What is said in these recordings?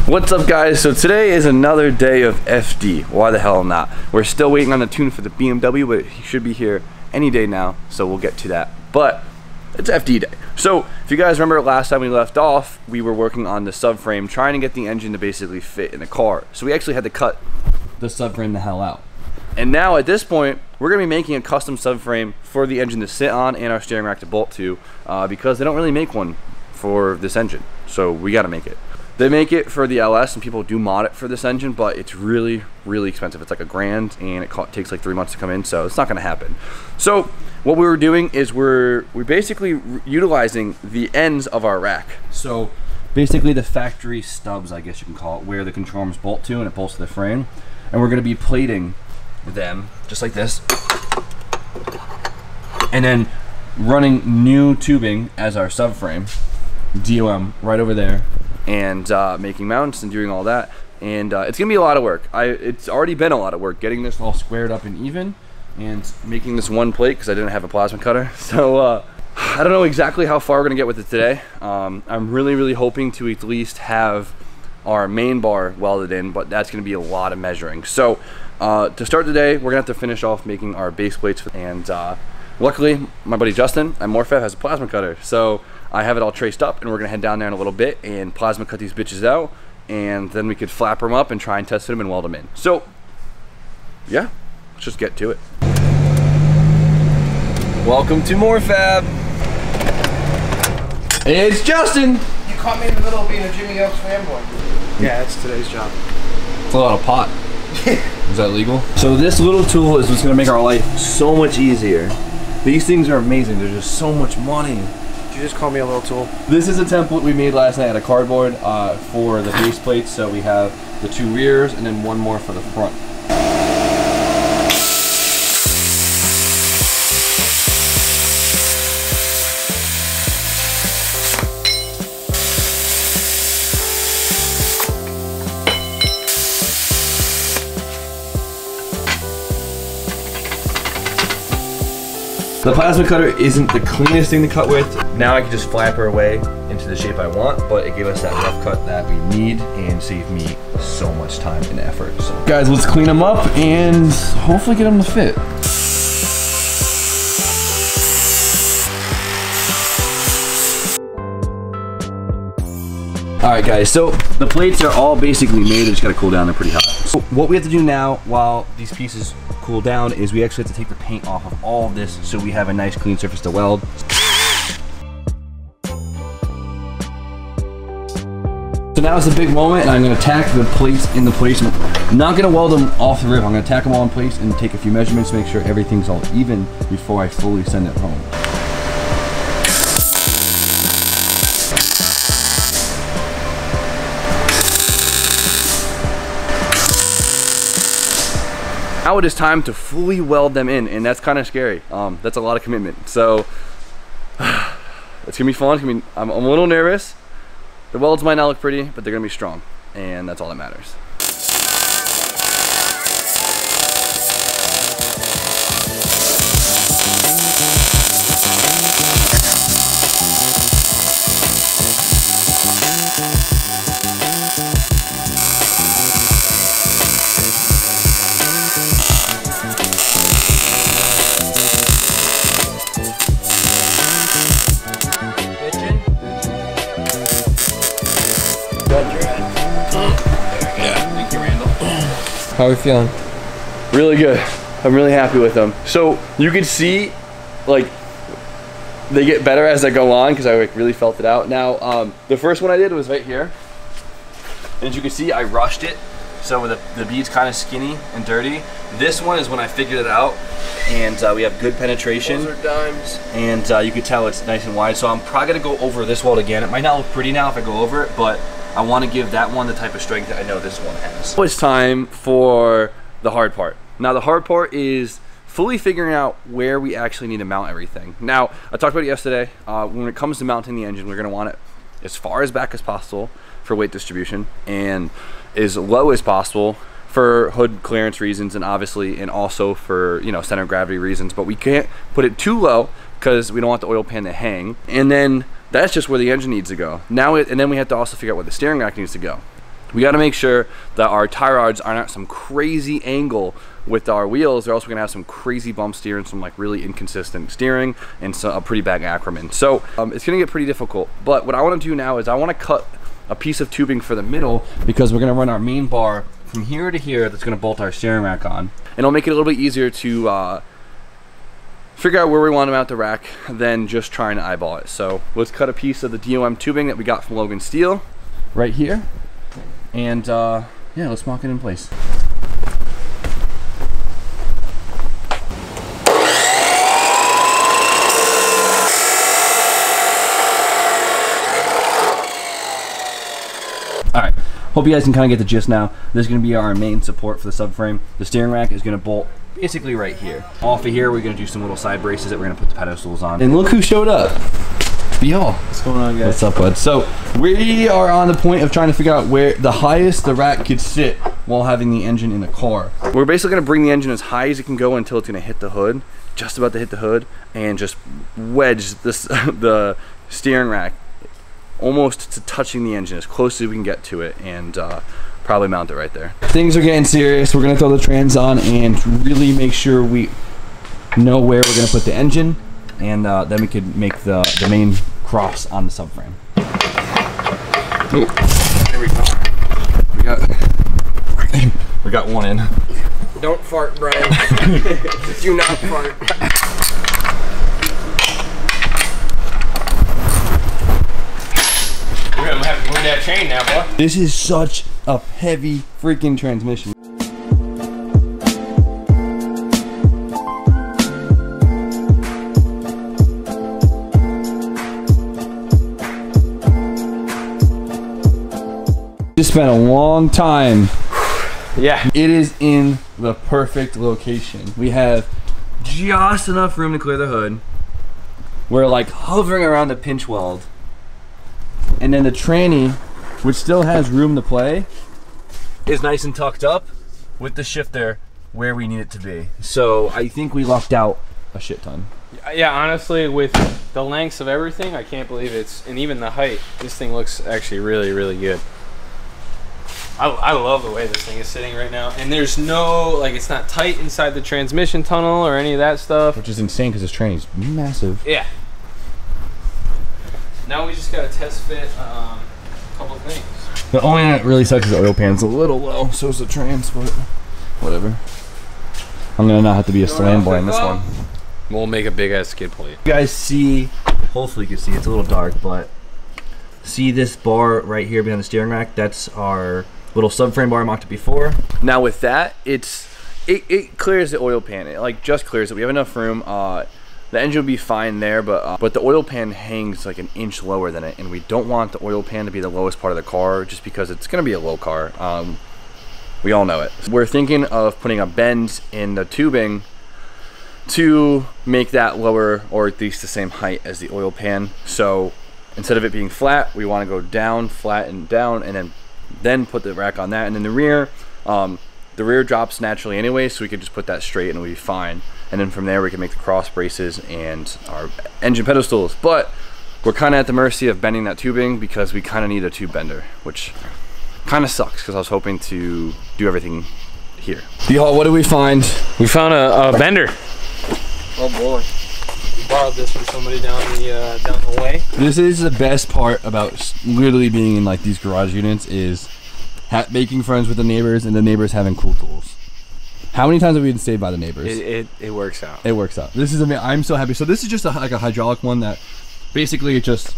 What's up, guys? So today is another day of FD. Why the hell not? We're still waiting on the tune for the BMW, but he should be here any day now, so we'll get to that. But it's FD day. So if you guys remember last time we left off, we were working on the subframe, trying to get the engine to basically fit in the car. So we actually had to cut the subframe the hell out. And now at this point, we're gonna be making a custom subframe for the engine to sit on and our steering rack to bolt to, because they don't really make one for this engine. So we gotta make it. They make it for the LS and people do mod it for this engine, but it's really, really expensive. It's like $1,000 and it takes like 3 months to come in, so it's not gonna happen. So what we were doing is we're basically utilizing the ends of our rack. So basically the factory stubs, I guess you can call it, where the control arms bolt to and it bolts to the frame. And we're gonna be plating them just like this. And then running new tubing as our subframe, DOM right over there, and making mounts and doing all that. And it's gonna be a lot of work. It's already been a lot of work getting this all squared up and even and making this one plate because I didn't have a plasma cutter. So I don't know exactly how far we're gonna get with it today. I'm really hoping to at least have our main bar welded in, but that's gonna be a lot of measuring. So to start the day, we're gonna have to finish off making our base plates, and luckily my buddy Justin at Morphev has a plasma cutter, so I have it all traced up, and we're gonna head down there in a little bit and plasma cut these bitches out, and then we could flapper them up and try and test them and weld them in. So yeah, let's just get to it. Welcome to Morphev. It's Justin. You caught me in the middle of being a Jimmy Oaks fanboy. Yeah, that's today's job. It's a lot of pot. Is that legal? So this little tool is what's gonna make our life so much easier. These things are amazing. They're just so much money. You just call me a little tool. This is a template we made last night out of cardboard for the base plates. So we have the 2 rears and then one more for the front. The plasma cutter isn't the cleanest thing to cut with. Now I can just flap her away into the shape I want, but it gave us that rough cut that we need and saved me so much time and effort. So guys, let's clean them up and hopefully get them to fit. All right, guys, so the plates are all basically made. They just gotta cool down, they're pretty hot. So what we have to do now while these pieces cool down is we actually have to take the paint off of all of this so we have a nice clean surface to weld. So now is the big moment, and I'm gonna tack the plates into place. I'm not gonna weld them off the rib. I'm gonna tack them all in place and take a few measurements to make sure everything's all even before I fully send it home. Now it is time to fully weld them in, and that's kind of scary. That's a lot of commitment. So it's gonna be fun. I'm a little nervous. The welds might not look pretty, but they're gonna be strong, and that's all that matters. How are we feeling? Really good. I'm really happy with them. So you can see, like, they get better as I go on because I like really felt it out. Now, the first one I did was right here, and as you can see, I rushed it, so the bead's kind of skinny and dirty. This one is when I figured it out, and we have good penetration. Those are dimes. And you can tell it's nice and wide. So I'm probably gonna go over this weld again. It might not look pretty now if I go over it, but I want to give that one the type of strength that I know this one has. It's time for the hard part. Now the hard part is fully figuring out where we actually need to mount everything. Now, I talked about it yesterday. When it comes to mounting the engine, we're going to want it as far as back as possible for weight distribution and as low as possible for hood clearance reasons, and obviously and also for, you know, center of gravity reasons. But we can't put it too low because we don't want the oil pan to hang. And then that's just where the engine needs to go. Now and then we have to also figure out where the steering rack needs to go. We got to make sure that our tie rods aren't at some crazy angle with our wheels. They're also going to have some crazy bump steer and some like really inconsistent steering and a pretty bad acronym. So it's going to get pretty difficult. But what I want to do now is I want to cut a piece of tubing for the middle, because we're going to run our main bar from here to here that's going to bolt our steering rack on. And it'll make it a little bit easier to figure out where we want to mount the rack than just trying to eyeball it. So let's cut a piece of the DOM tubing that we got from Logan Steel right here. And yeah, let's mock it in place. Alright, hope you guys can kind of get the gist now. This is going to be our main support for the subframe. The steering rack is going to bolt basically right here. Off of here, we're going to do some little side braces that we're going to put the pedestals on. And look who showed up. Y'all. What's going on, guys? What's up, bud? So we are on the point of trying to figure out where the highest the rack could sit while having the engine in the car. We're basically going to bring the engine as high as it can go until it's going to hit the hood, just about to hit the hood, and just wedge this the steering rack almost to touching the engine as close as we can get to it, and probably mount it right there. Things are getting serious. We're going to throw the trans on and really make sure we know where we're going to put the engine, and then we could make the main cross on the subframe. Oh, there we go. We got one in. Don't fart, Brian. Do not fart. We're gonna have to move that chain now, boy. This is such a heavy freaking transmission. Just spent a long time. Yeah. It is in the perfect location. We have just enough room to clear the hood. We're like hovering around the pinch weld. And then the tranny, which still has room to play, is nice and tucked up with the shifter where we need it to be. So I think we lucked out a shit ton. Yeah, honestly, with the lengths of everything, I can't believe and even the height, this thing looks actually really, really good. I love the way this thing is sitting right now. And there's no, like, it's not tight inside the transmission tunnel or any of that stuff. Which is insane because this tranny's massive. Yeah. Now we just got to test fit a couple of things. The only thing that really sucks is the oil pan's a little low, so is the trans, but whatever. I'm gonna not have to be a slam boy on this one. We'll make a big ass skid plate. You guys see, hopefully you can see, it's a little dark, but see this bar right here behind the steering rack? That's our little subframe bar I mocked it before. Now with that, it clears the oil pan. It like just clears it. We have enough room. The engine will be fine there, but the oil pan hangs like an inch lower than it, and we don't want the oil pan to be the lowest part of the car just because it's gonna be a low car. We all know it. We're thinking of putting a bend in the tubing to make that lower, or at least the same height as the oil pan. So instead of it being flat, we want to go down, flat, and down, and then put the rack on that. And then the rear drops naturally anyway, so we could just put that straight and it'll be fine. And then from there we can make the cross braces and our engine pedestals. But we're kind of at the mercy of bending that tubing because we kind of need a tube bender, which kind of sucks because I was hoping to do everything here. Y'all, what did we find? We found a bender. Oh boy. We borrowed this from somebody down the way. This is the best part about literally being in like these garage units is making friends with the neighbors and the neighbors having cool tools. How many times have we been saved by the neighbors? It works out. It works out. This is amazing. I'm so happy. So this is just like a hydraulic one that basically it just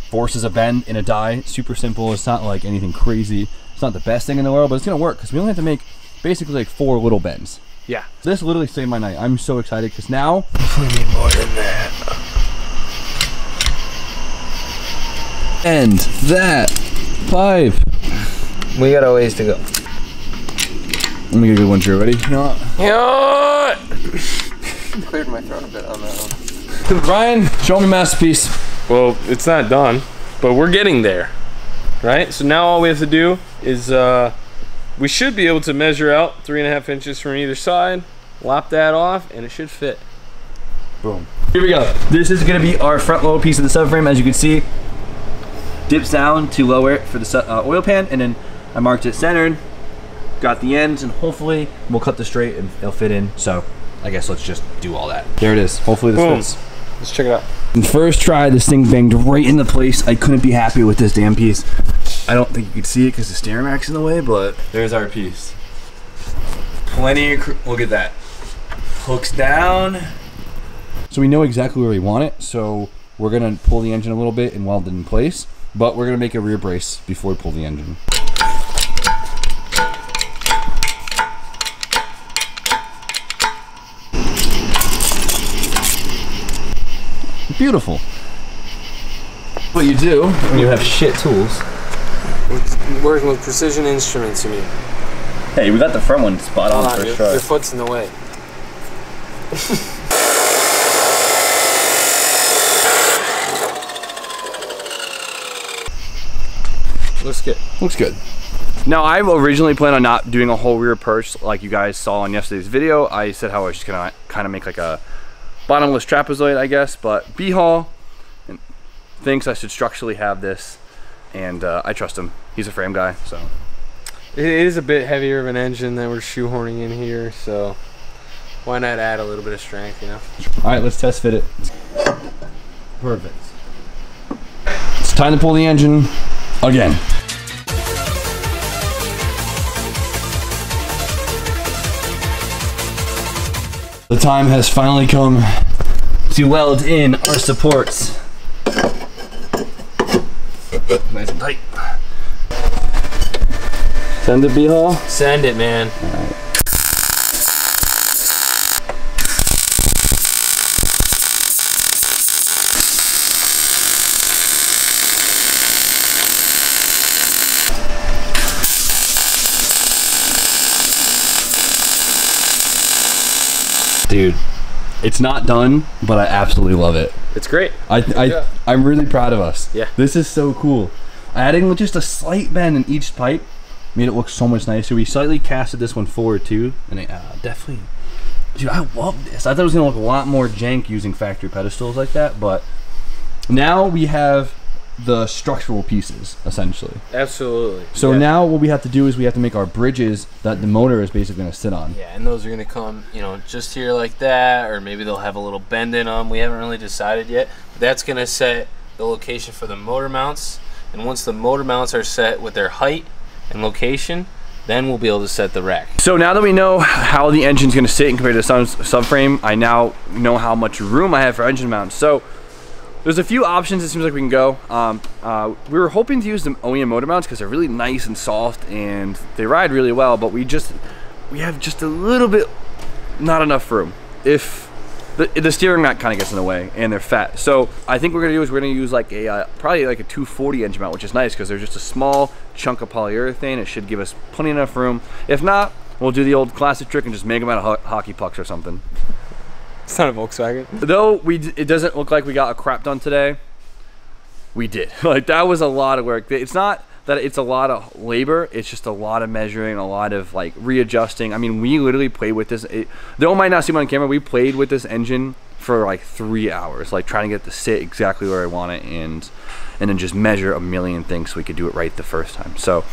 forces a bend in a die. Super simple. It's not like anything crazy. It's not the best thing in the world, but it's gonna work because we only have to make basically like 4 little bends. Yeah. This literally saved my night. I'm so excited because now we need more than that. And that 5. We got a ways to go. Let me get a good one, Drew. Ready? No. Yeah. Cleared my throat a bit on that one. Brian, show me masterpiece. Well, it's not done, but we're getting there, right? So now all we have to do is we should be able to measure out 3.5 inches from either side, lop that off, and it should fit. Boom. Here we go. This is going to be our front lower piece of the subframe. As you can see, dips down to lower it for the oil pan, and then I marked it centered, got the ends, and hopefully we'll cut this straight and it'll fit in. So I guess let's just do all that. There it is. Hopefully this fits. Let's check it out. And first try, this thing banged right into place. I couldn't be happy with this damn piece. I don't think you can see it because the steering rack's in the way, but there's our piece. Plenty of, look at that. Hooks down. So we know exactly where we want it, so we're gonna pull the engine a little bit and weld it in place, but we're gonna make a rear brace before we pull the engine. Beautiful. What you do when you have shit tools. Working with precision instruments, you mean? Hey, we got the front one spot on for sure. Your foot's in the way. Looks good. Looks good. Now, I originally planned on not doing a whole rear perch like you guys saw on yesterday's video. I said how I was just gonna kind of make like a bottomless trapezoid, I guess, but B-Hall thinks I should structurally have this, and I trust him. He's a frame guy, so. It is a bit heavier of an engine that we're shoehorning in here, so why not add a little bit of strength, you know? All right, let's test fit it. Perfect. It's time to pull the engine again. The time has finally come to weld in our supports. Nice and tight. Send it, B-Hall? Send it, man. All right. Dude, it's not done, but I absolutely love it. It's great. I'm really proud of us. Yeah. This is so cool. Adding just a slight bend in each pipe made it look so much nicer. We slightly casted this one forward too, and it definitely, dude, I love this. I thought it was gonna look a lot more jank using factory pedestals like that, but now we have the structural pieces essentially. Absolutely. So now what we have to do is we have to make our bridges that the motor is basically going to sit on. Yeah, and those are going to come, you know, just here like that, or maybe they'll have a little bend in them. We haven't really decided yet. But that's going to set the location for the motor mounts, and once the motor mounts are set with their height and location, then we'll be able to set the rack. So now that we know how the engine's going to sit compared to the subframe, I now know how much room I have for engine mounts. So there's a few options it seems like we can go. We were hoping to use the OEM motor mounts because they're really nice and soft and they ride really well, but we have just a little bit, not enough room. If the steering rack kind of gets in the way and they're fat. So I think what we're gonna do is we're gonna use like a, probably like a 240 engine mount, which is nice because there's just a small chunk of polyurethane. It should give us plenty enough room. If not, we'll do the old classic trick and just make them out of hockey pucks or something. It's not a Volkswagen. Though it doesn't look like we got a crap done today, we did. Like, that was a lot of work. It's not that it's a lot of labor, it's just a lot of measuring, a lot of like readjusting. I mean, we literally played with this. Though it might not seem on camera, we played with this engine for like 3 hours, like trying to get it to sit exactly where I want it, and then just measure a million things so we could do it right the first time. So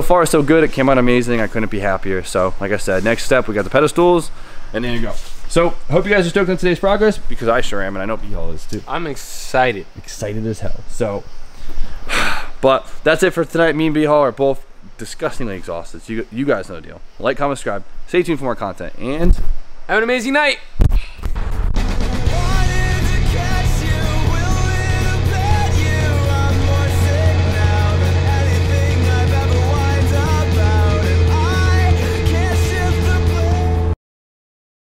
far so good. It came out amazing. I couldn't be happier. So like I said, next step, we got the pedestals, and there you go. So, hope you guys are stoked on today's progress, because I sure am, and I know B-Hall is too. I'm excited. Excited as hell. So, but that's it for tonight. Me and B-Hall are both disgustingly exhausted. So you guys know the deal. Like, comment, subscribe. Stay tuned for more content, and have an amazing night.